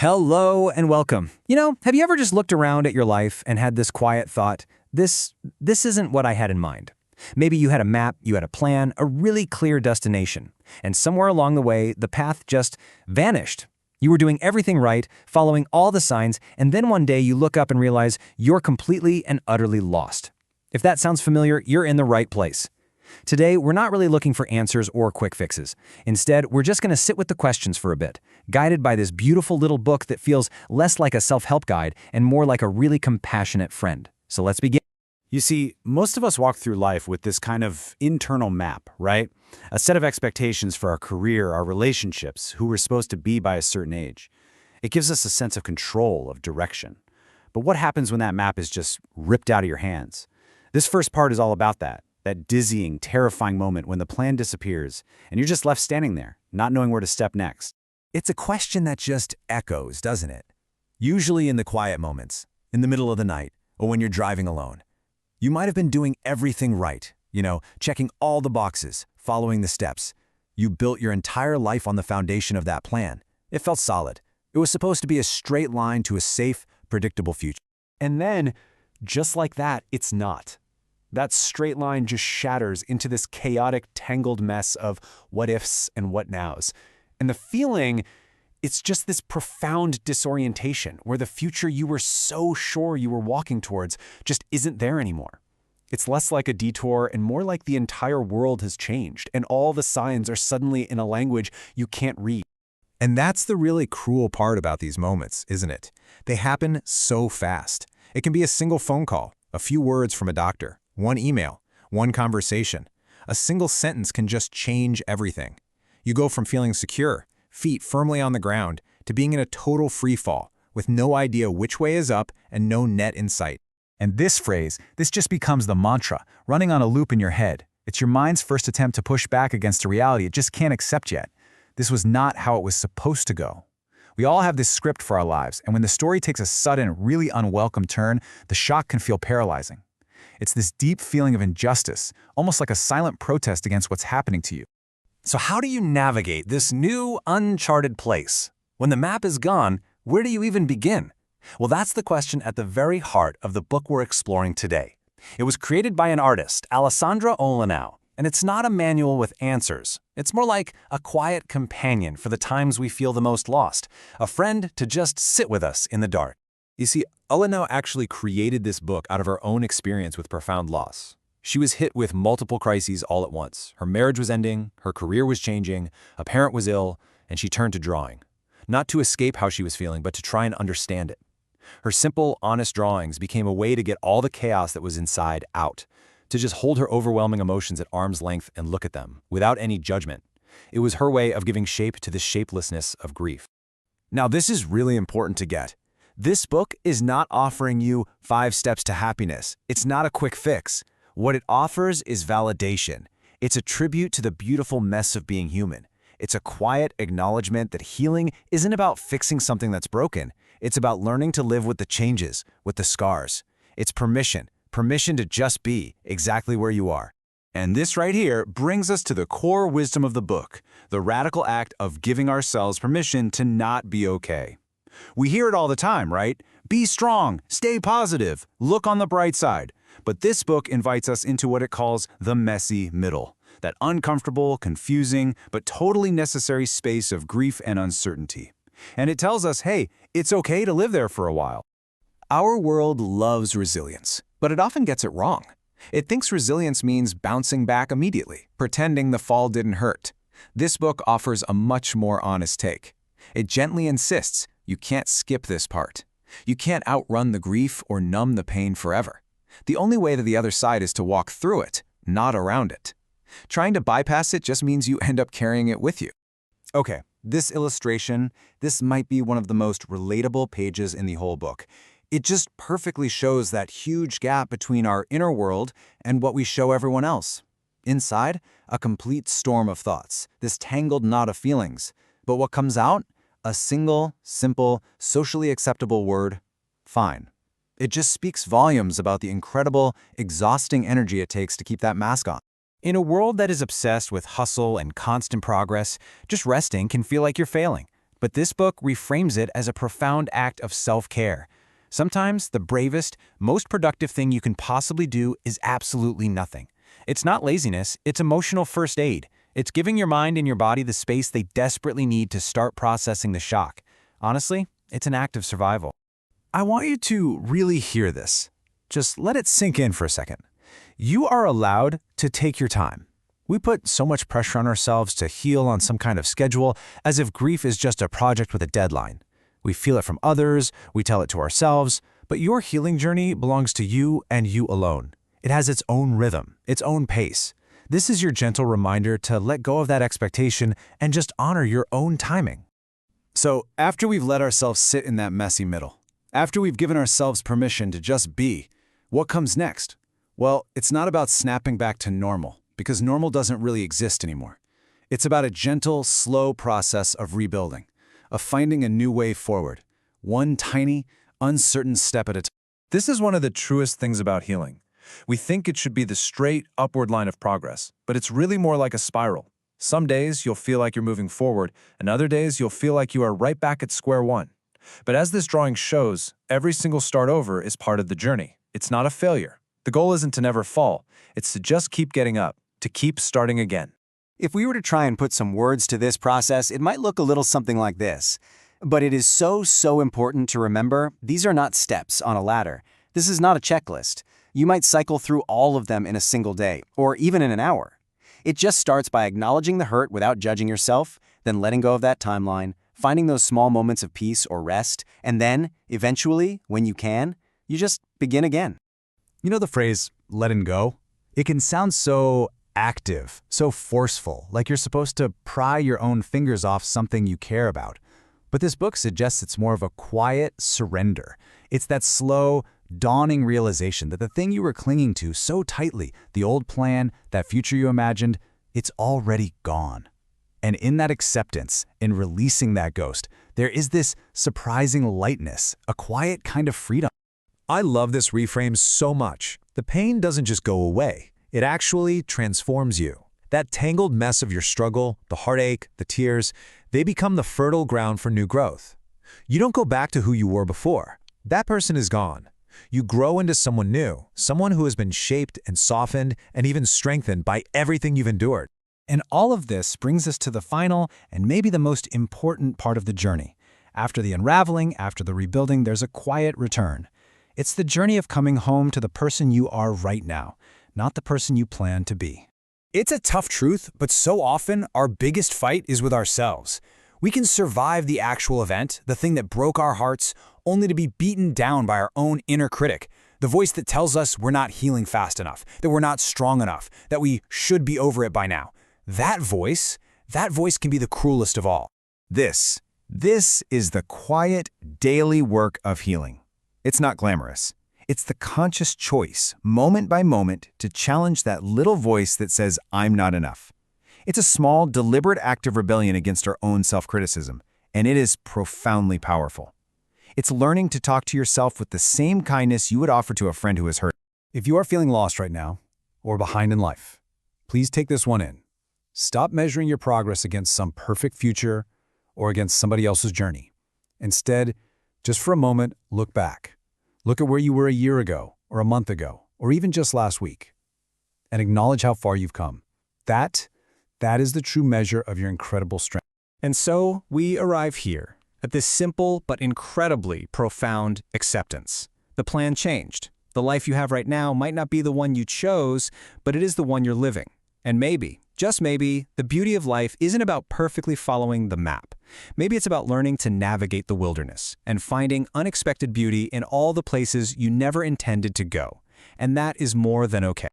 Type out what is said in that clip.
Hello and welcome. Have you ever just looked around at your life and had this quiet thought, this isn't what I had in mind? Maybe you had a map, you had a plan, a really clear destination, and somewhere along the way, the path just vanished. You were doing everything right, following all the signs, and then one day you look up and realize you're completely and utterly lost. If that sounds familiar, you're in the right place. Today, we're not really looking for answers or quick fixes. Instead, we're just going to sit with the questions for a bit, guided by this beautiful little book that feels less like a self-help guide and more like a really compassionate friend. So let's begin. You see, most of us walk through life with this kind of internal map, right? A set of expectations for our career, our relationships, who we're supposed to be by a certain age. It gives us a sense of control, of direction. But what happens when that map is just ripped out of your hands? This first part is all about that dizzying, terrifying moment when the plan disappears and you're just left standing there, not knowing where to step next. It's a question that just echoes, doesn't it? Usually in the quiet moments, in the middle of the night, or when you're driving alone. You might have been doing everything right, checking all the boxes, following the steps. You built your entire life on the foundation of that plan. It felt solid. It was supposed to be a straight line to a safe, predictable future. And then, just like that, it's not. That straight line just shatters into this chaotic, tangled mess of what-ifs and what-nows. And the feeling, it's just this profound disorientation where the future you were so sure you were walking towards just isn't there anymore. It's less like a detour and more like the entire world has changed, and all the signs are suddenly in a language you can't read. And that's the really cruel part about these moments, isn't it? They happen so fast. It can be a single phone call, a few words from a doctor, one email, one conversation. A single sentence can just change everything. You go from feeling secure, feet firmly on the ground, to being in a total free fall, with no idea which way is up and no net in sight. And this just becomes the mantra, running on a loop in your head. It's your mind's first attempt to push back against a reality it just can't accept yet. This was not how it was supposed to go. We all have this script for our lives, and when the story takes a sudden, really unwelcome turn, the shock can feel paralyzing. It's this deep feeling of injustice, almost like a silent protest against what's happening to you. So how do you navigate this new, uncharted place? When the map is gone, where do you even begin? Well, that's the question at the very heart of the book we're exploring today. It was created by an artist, Alessandra Olanow, and it's not a manual with answers. It's more like a quiet companion for the times we feel the most lost, a friend to just sit with us in the dark. You see, Olanow actually created this book out of her own experience with profound loss. She was hit with multiple crises all at once. Her marriage was ending, her career was changing, a parent was ill, and she turned to drawing. Not to escape how she was feeling, but to try and understand it. Her simple, honest drawings became a way to get all the chaos that was inside out, to just hold her overwhelming emotions at arm's length and look at them, without any judgment. It was her way of giving shape to the shapelessness of grief. Now, this is really important to get. This book is not offering you 5 steps to happiness. It's not a quick fix. What it offers is validation. It's a tribute to the beautiful mess of being human. It's a quiet acknowledgement that healing isn't about fixing something that's broken. It's about learning to live with the changes, with the scars. It's permission to just be exactly where you are. And this right here brings us to the core wisdom of the book, the radical act of giving ourselves permission to not be okay. We hear it all the time, right? Be strong, stay positive, look on the bright side. But this book invites us into what it calls the messy middle, that uncomfortable, confusing, but totally necessary space of grief and uncertainty. And it tells us, hey, it's okay to live there for a while. Our world loves resilience, but it often gets it wrong. It thinks resilience means bouncing back immediately, pretending the fall didn't hurt. This book offers a much more honest take. It gently insists you can't skip this part. You can't outrun the grief or numb the pain forever. The only way to the other side is to walk through it, not around it. Trying to bypass it just means you end up carrying it with you. Okay, this illustration, this might be one of the most relatable pages in the whole book. It just perfectly shows that huge gap between our inner world and what we show everyone else. Inside, a complete storm of thoughts, this tangled knot of feelings. But what comes out? A single, simple, socially acceptable word, fine. It just speaks volumes about the incredible, exhausting energy it takes to keep that mask on. In a world that is obsessed with hustle and constant progress, just resting can feel like you're failing. But this book reframes it as a profound act of self-care. Sometimes the bravest, most productive thing you can possibly do is absolutely nothing. It's not laziness, it's emotional first aid. It's giving your mind and your body the space they desperately need to start processing the shock. Honestly, it's an act of survival. I want you to really hear this. Just let it sink in for a second. You are allowed to take your time. We put so much pressure on ourselves to heal on some kind of schedule, as if grief is just a project with a deadline. We feel it from others, we tell it to ourselves, but your healing journey belongs to you and you alone. It has its own rhythm, its own pace. This is your gentle reminder to let go of that expectation and just honor your own timing. So, after we've let ourselves sit in that messy middle, after we've given ourselves permission to just be, what comes next? Well, it's not about snapping back to normal, because normal doesn't really exist anymore. It's about a gentle, slow process of rebuilding, of finding a new way forward, one tiny, uncertain step at a time. This is one of the truest things about healing. We think it should be the straight, upward line of progress, but it's really more like a spiral. Some days you'll feel like you're moving forward, and other days you'll feel like you are right back at square one. But as this drawing shows, every single start over is part of the journey. It's not a failure. The goal isn't to never fall. It's to just keep getting up, to keep starting again. If we were to try and put some words to this process, it might look a little something like this. But it is so important to remember these are not steps on a ladder. This is not a checklist. You might cycle through all of them in a single day, or even in an hour. It just starts by acknowledging the hurt without judging yourself, then letting go of that timeline, finding those small moments of peace or rest, and then, eventually, when you can, you just begin again. You know the phrase, letting go? It can sound so active, so forceful, like you're supposed to pry your own fingers off something you care about. But this book suggests it's more of a quiet surrender. It's that slow, dawning realization that the thing you were clinging to so tightly, the old plan, that future you imagined, it's already gone. And in that acceptance, in releasing that ghost, there is this surprising lightness, a quiet kind of freedom. I love this reframe so much. The pain doesn't just go away. It actually transforms you. That tangled mess of your struggle, the heartache, the tears, they become the fertile ground for new growth. You don't go back to who you were before. That person is gone. You grow into someone new, someone who has been shaped and softened and even strengthened by everything you've endured. And all of this brings us to the final and maybe the most important part of the journey. After the unraveling, after the rebuilding, there's a quiet return. It's the journey of coming home to the person you are right now, not the person you plan to be. It's a tough truth, but so often our biggest fight is with ourselves. We can survive the actual event, the thing that broke our hearts, only to be beaten down by our own inner critic, the voice that tells us we're not healing fast enough, that we're not strong enough, that we should be over it by now. That voice can be the cruelest of all. This is the quiet, daily work of healing. It's not glamorous. It's the conscious choice, moment by moment, to challenge that little voice that says, I'm not enough. It's a small, deliberate act of rebellion against our own self-criticism, and it is profoundly powerful. It's learning to talk to yourself with the same kindness you would offer to a friend who is hurt. If you are feeling lost right now, or behind in life, please take this one in. Stop measuring your progress against some perfect future or against somebody else's journey. Instead, just for a moment, look back. Look at where you were a year ago, or a month ago, or even just last week, and acknowledge how far you've come. That is the true measure of your incredible strength. And so we arrive here, at this simple but incredibly profound acceptance. The plan changed. The life you have right now might not be the one you chose, but it is the one you're living. And maybe, just maybe, the beauty of life isn't about perfectly following the map. Maybe it's about learning to navigate the wilderness and finding unexpected beauty in all the places you never intended to go. And that is more than okay.